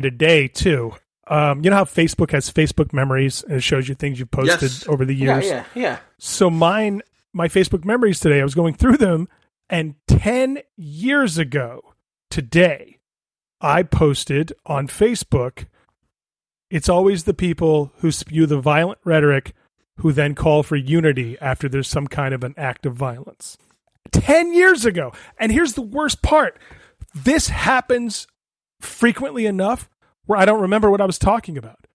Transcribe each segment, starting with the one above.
today too. You know how Facebook has Facebook memories and it shows you things you've posted over the years? Yeah. So my Facebook memories today, I was going through them, and 10 years ago today, I posted on Facebook, it's always the people who spew the violent rhetoric who then call for unity after there's some kind of an act of violence. 10 years ago. And here's the worst part. This happens frequently enough where I don't remember what I was talking about.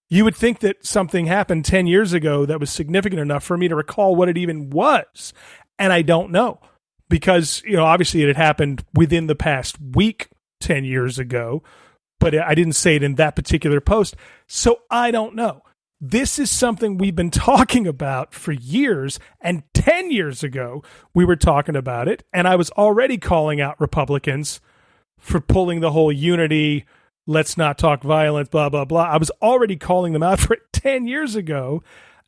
You would think that something happened 10 years ago that was significant enough for me to recall what it even was. And I don't know, because, obviously it had happened within the past week 10 years ago, but I didn't say it in that particular post. So I don't know. This is something we've been talking about for years, and 10 years ago, we were talking about it, and I was already calling out Republicans for pulling the whole unity, let's not talk violence, blah, blah, blah. I was already calling them out for it 10 years ago,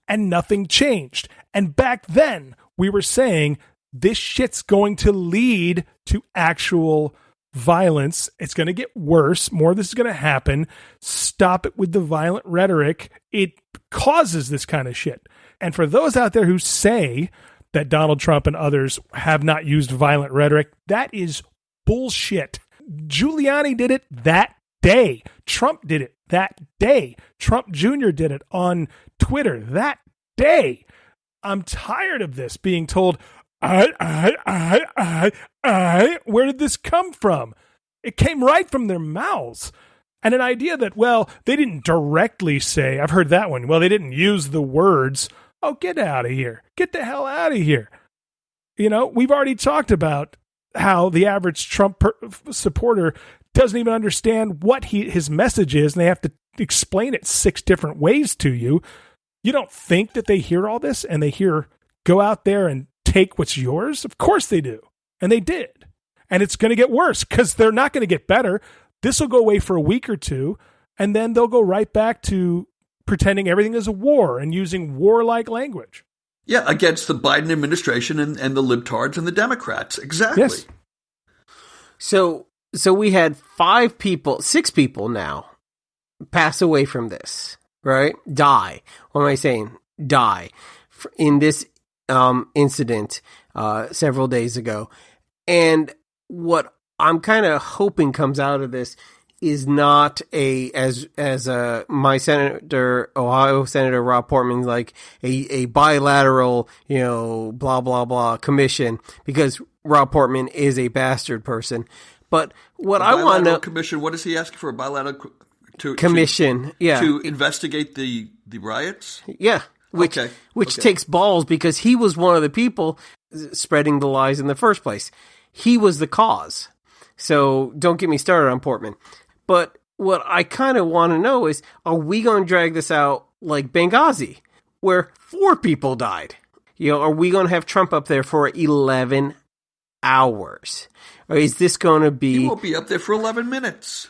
and nothing changed. And back then, we were saying this shit's going to lead to actual violence. It's going to get worse. More of this is going to happen. Stop it with the violent rhetoric. It causes this kind of shit. And for those out there who say that Donald Trump and others have not used violent rhetoric, that is bullshit. Giuliani did it that day. Trump did it that day. Trump Jr. did it on Twitter that day. I'm tired of this being told, where did this come from? It came right from their mouths. And an idea that, well, they didn't directly say, I've heard that one, well, they didn't use the words. Oh, get out of here. Get the hell out of here. We've already talked about how the average Trump supporter doesn't even understand what his message is, and they have to explain it 6 different ways to you. You don't think that they hear all this and they hear, go out there and take what's yours? Of course they do. And they did. And it's going to get worse because they're not going to get better. This will go away for a week or two, and then they'll go right back to pretending everything is a war and using warlike language. Yeah, against the Biden administration and the libtards and the Democrats. Exactly. Yes. So we had 6 people now pass away from this, right? Die. What am I saying? Die. In this incident several days ago. And what I'm kind of hoping comes out of this is not as my Ohio Senator Rob Portman's like a bilateral, blah, blah, blah commission, because Rob Portman is a bastard person. But what I want to commission, what is he asking for? A bilateral commission? To investigate the riots? Yeah. Which takes balls, because he was one of the people spreading the lies in the first place. He was the cause. So don't get me started on Portman. But what I kind of want to know is, are we going to drag this out like Benghazi, where 4 people died? Are we going to have Trump up there for 11 hours? Or is this going to be... He won't be up there for 11 minutes.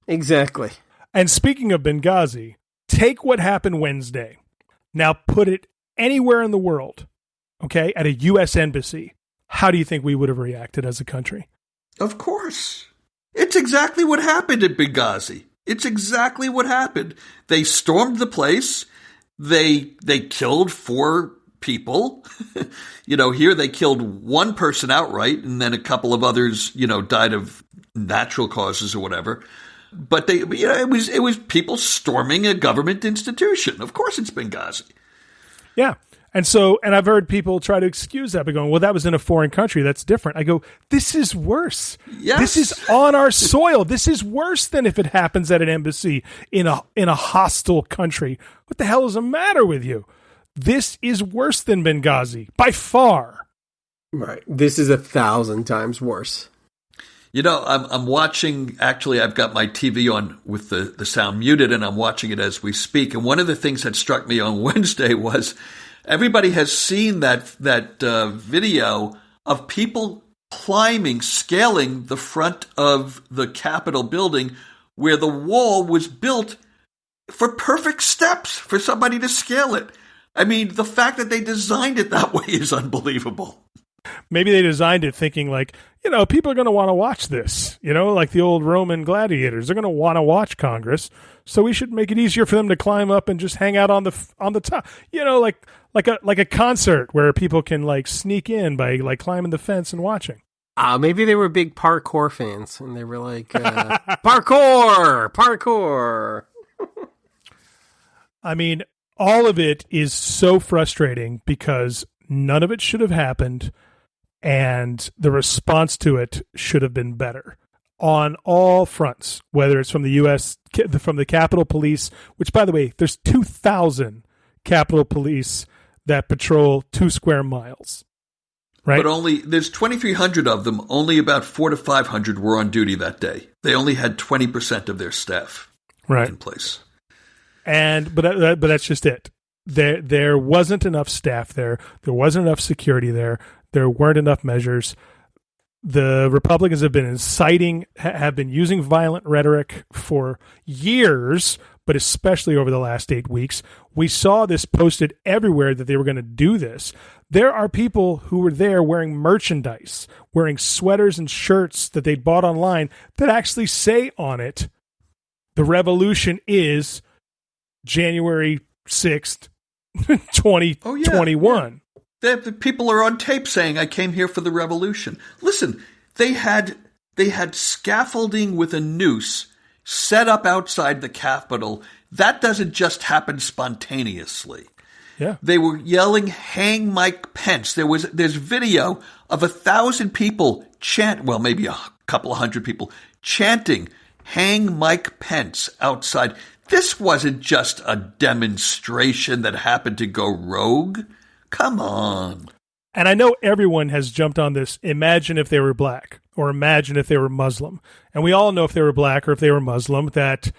Exactly. And speaking of Benghazi, take what happened Wednesday. Now put it anywhere in the world, okay, at a U.S. embassy. How do you think we would have reacted as a country? Of course. It's exactly what happened at Benghazi. It's exactly what happened. They stormed the place. They killed 4 people. Here they killed 1 person outright, and then a couple of others, died of natural causes or whatever. But it was people storming a government institution. Of course it's Benghazi. Yeah. And I've heard people try to excuse that by going, well, that was in a foreign country. That's different. I go, this is worse. Yes. This is on our soil. This is worse than if it happens at an embassy in a hostile country. What the hell is the matter with you? This is worse than Benghazi by far. Right. This is 1,000 times worse. I'm watching, actually, I've got my TV on with the sound muted, and I'm watching it as we speak. And one of the things that struck me on Wednesday was everybody has seen that video of people scaling the front of the Capitol building, where the wall was built for perfect steps for somebody to scale it. I mean, the fact that they designed it that way is unbelievable. Maybe they designed it thinking like, people are going to want to watch this, like the old Roman gladiators. They're going to want to watch Congress. So we should make it easier for them to climb up and just hang out on the top, like a concert where people can like sneak in by like climbing the fence and watching. Maybe they were big parkour fans and they were like, parkour. I mean, all of it is so frustrating because none of it should have happened and the response to it should have been better on all fronts, whether it's from the U.S., from the Capitol Police, which, by the way, there's 2,000 Capitol Police that patrol 2 square miles, right? But there's 2,300 of them. Only about 400 to 500 were on duty that day. They only had 20% of their staff in place. But that's just it. There wasn't enough staff there. There wasn't enough security there. There weren't enough measures. The Republicans have been using violent rhetoric for years, but especially over the last 8 weeks. We saw this posted everywhere that they were going to do this. There are people who were there wearing merchandise, wearing sweaters and shirts that they bought online that actually say on it, the revolution is January 6th, 2021. The people are on tape saying, I came here for the revolution. Listen, they had scaffolding with a noose set up outside the Capitol. That doesn't just happen spontaneously. Yeah. They were yelling, hang Mike Pence. There's video of 1,000 people maybe a couple of hundred people chanting, hang Mike Pence outside. This wasn't just a demonstration that happened to go rogue. Come on. And I know everyone has jumped on this, imagine if they were black, or imagine if they were Muslim. And we all know if they were black or if they were Muslim, that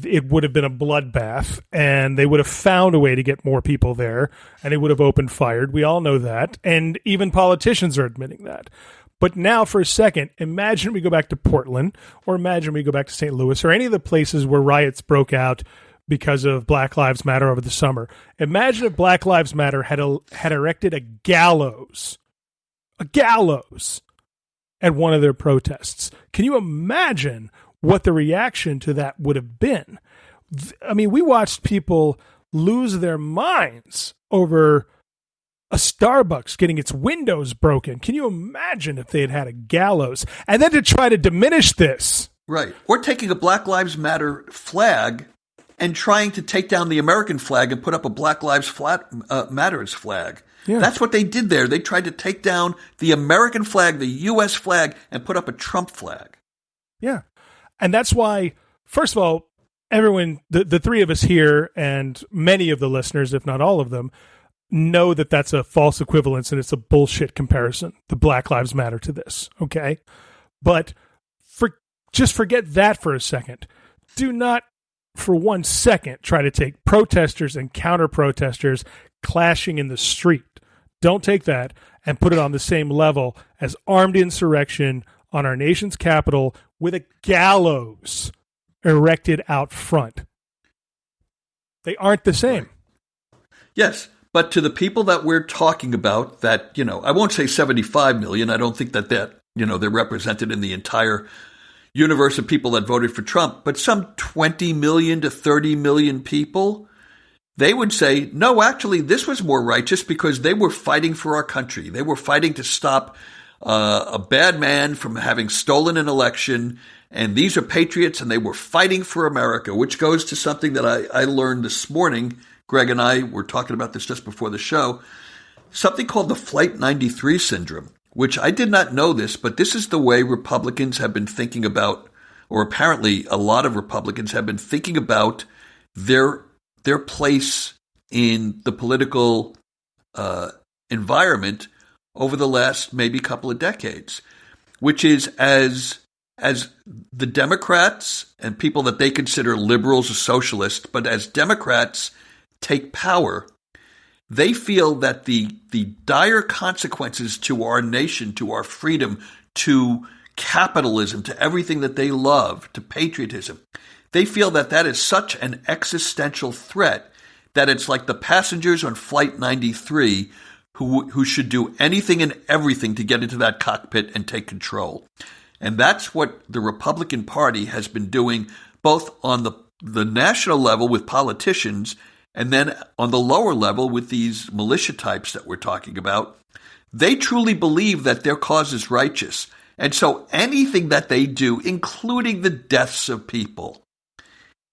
it would have been a bloodbath, and they would have found a way to get more people there, and they would have opened fire. We all know that, and even politicians are admitting that. But now, for a second, imagine we go back to Portland, or imagine we go back to St. Louis, or any of the places where riots broke out because of Black Lives Matter over the summer. Imagine if Black Lives Matter had erected a gallows at one of their protests. Can you imagine what the reaction to that would have been? I mean, we watched people lose their minds over a Starbucks getting its windows broken. Can you imagine if they had had a gallows? And then to try to diminish this. Right. Or taking a Black Lives Matter flag and trying to take down the American flag and put up a Black Lives Matters flag. Yeah. That's what they did there. They tried to take down the American flag, the U.S. flag, and put up a Trump flag. Yeah. And that's why, first of all, everyone, the three of us here and many of the listeners, if not all of them, know that that's a false equivalence and it's a bullshit comparison, the Black Lives Matter to this, okay? But just forget that for a second. Do not for 1 second try to take protesters and counter-protesters clashing in the street. Don't take that and put it on the same level as armed insurrection on our nation's capital with a gallows erected out front. They aren't the same. Yes, but to the people that we're talking about, that, I won't say 75 million. I don't think that they're represented in the entire universe of people that voted for Trump, but some 20 million to 30 million people, they would say, no, actually, this was more righteous because they were fighting for our country. They were fighting to stop a bad man from having stolen an election, and these are patriots, and they were fighting for America, which goes to something that I learned this morning. Greg and I were talking about this just before the show, something called the Flight 93 syndrome, which I did not know this, but this is the way Republicans have been thinking about, or apparently a lot of Republicans have been thinking about their place in the political environment over the last maybe couple of decades, which is as the Democrats and people that they consider liberals or socialists, but as Democrats take power, they feel that the dire consequences to our nation, to our freedom, to capitalism, to everything that they love, to patriotism, they feel that that is such an existential threat that it's like the passengers on Flight 93 who should do anything and everything to get into that cockpit and take control. And that's what the Republican Party has been doing, both on the national level with politicians and then on the lower level with these militia types that we're talking about. They truly believe that their cause is righteous. And so anything that they do, including the deaths of people,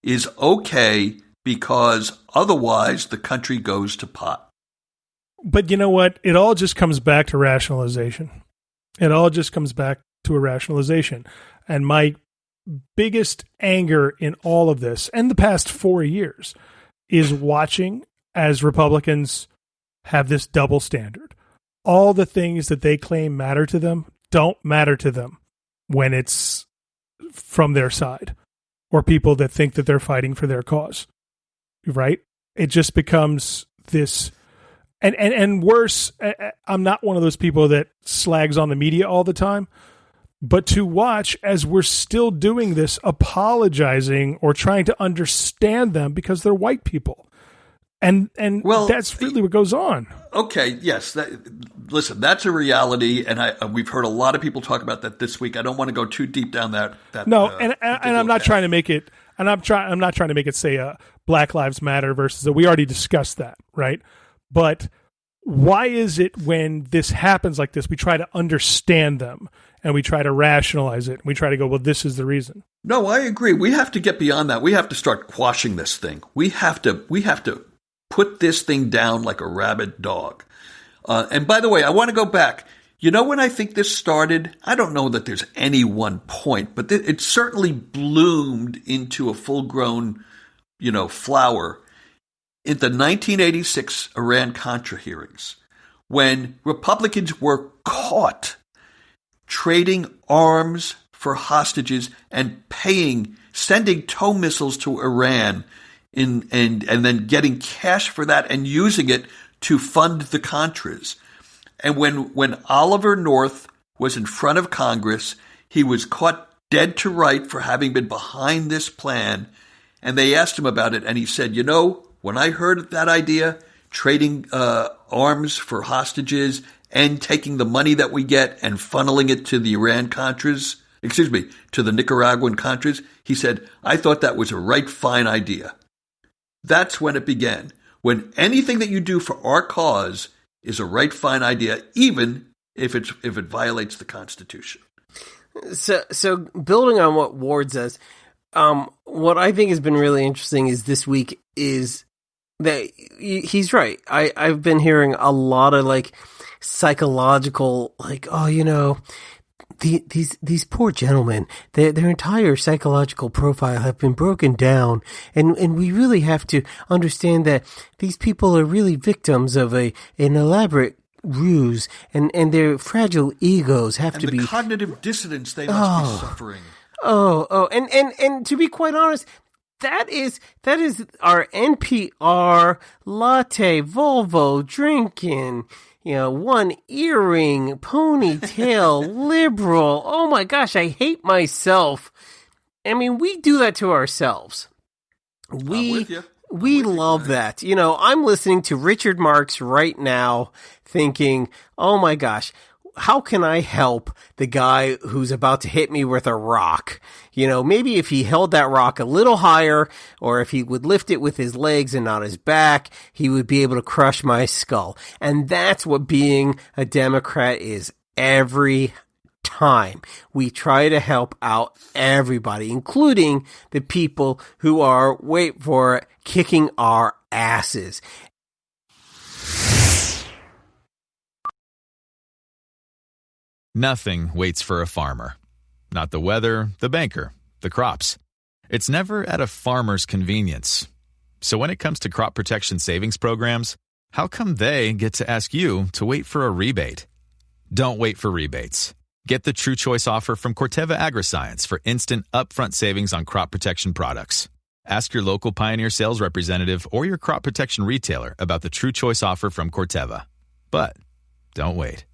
is okay because otherwise the country goes to pot. But you know what? It all just comes back to rationalization. It all just comes back to a rationalization. And my biggest anger in all of this, and the past 4 years, is watching as Republicans have this double standard. All the things that they claim matter to them don't matter to them when it's from their side or people that think that they're fighting for their cause. Right? It just becomes this, and worse, I'm not one of those people that slags on the media all the time, but to watch as we're still doing this, apologizing or trying to understand them because they're white people. And well, that's really what goes on. Okay, yes. Listen, that's a reality, and we've heard a lot of people talk about that this week. I don't want to go too deep down that. No, and I'm not trying to make it. And I'm not trying to make it say Black Lives Matter versus we already discussed that, right? But why is it when this happens like this, we try to understand them and we try to rationalize it and we try to go, well, this is the reason. No, I agree. We have to get beyond that. We have to start quashing this thing. We have to put this thing down like a rabid dog. And by the way, I want to go back. You know when I think this started? I don't know that there's any one point, but it certainly bloomed into a full-grown, flower in the 1986 Iran-Contra hearings, when Republicans were caught trading arms for hostages and sending tow missiles to Iran and then getting cash for that and using it to fund the Contras. And when Oliver North was in front of Congress, he was caught dead to right for having been behind this plan. And they asked him about it, and he said, when I heard that idea, trading arms for hostages and taking the money that we get and funneling it to the to the Nicaraguan Contras, he said, I thought that was a right fine idea. That's when it began. When anything that you do for our cause is a right fine idea, even if it violates the Constitution. So building on what Ward says, what I think has been really interesting is this week is that he's right. I've been hearing a lot of psychological, these poor gentlemen, their entire psychological profile have been broken down, and we really have to understand that these people are really victims of an elaborate ruse, and their fragile egos have to be cognitive dissonance they must be suffering. And to be quite honest, that is our NPR latte Volvo drinking, one earring, ponytail, liberal. Oh my gosh, I hate myself. I mean, we do that to ourselves. We love that. I'm listening to Richard Marx right now thinking, oh my gosh, how can I help the guy who's about to hit me with a rock? Maybe if he held that rock a little higher, or if he would lift it with his legs and not his back, he would be able to crush my skull. And that's what being a Democrat is every time. We try to help out everybody, including the people who are, wait for it, kicking our asses. Nothing waits for a farmer. Not the weather, the banker, the crops. It's never at a farmer's convenience. So when it comes to crop protection savings programs, how come they get to ask you to wait for a rebate? Don't wait for rebates. Get the True Choice offer from Corteva Agriscience for instant upfront savings on crop protection products. Ask your local Pioneer sales representative or your crop protection retailer about the True Choice offer from Corteva. But don't wait.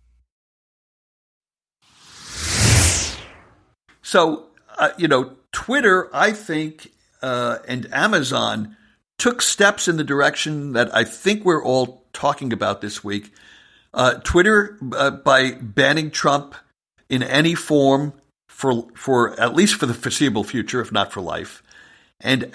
So, Twitter, I think, and Amazon took steps in the direction that I think we're all talking about this week Twitter, by banning Trump in any form for at least for the foreseeable future, if not for life, and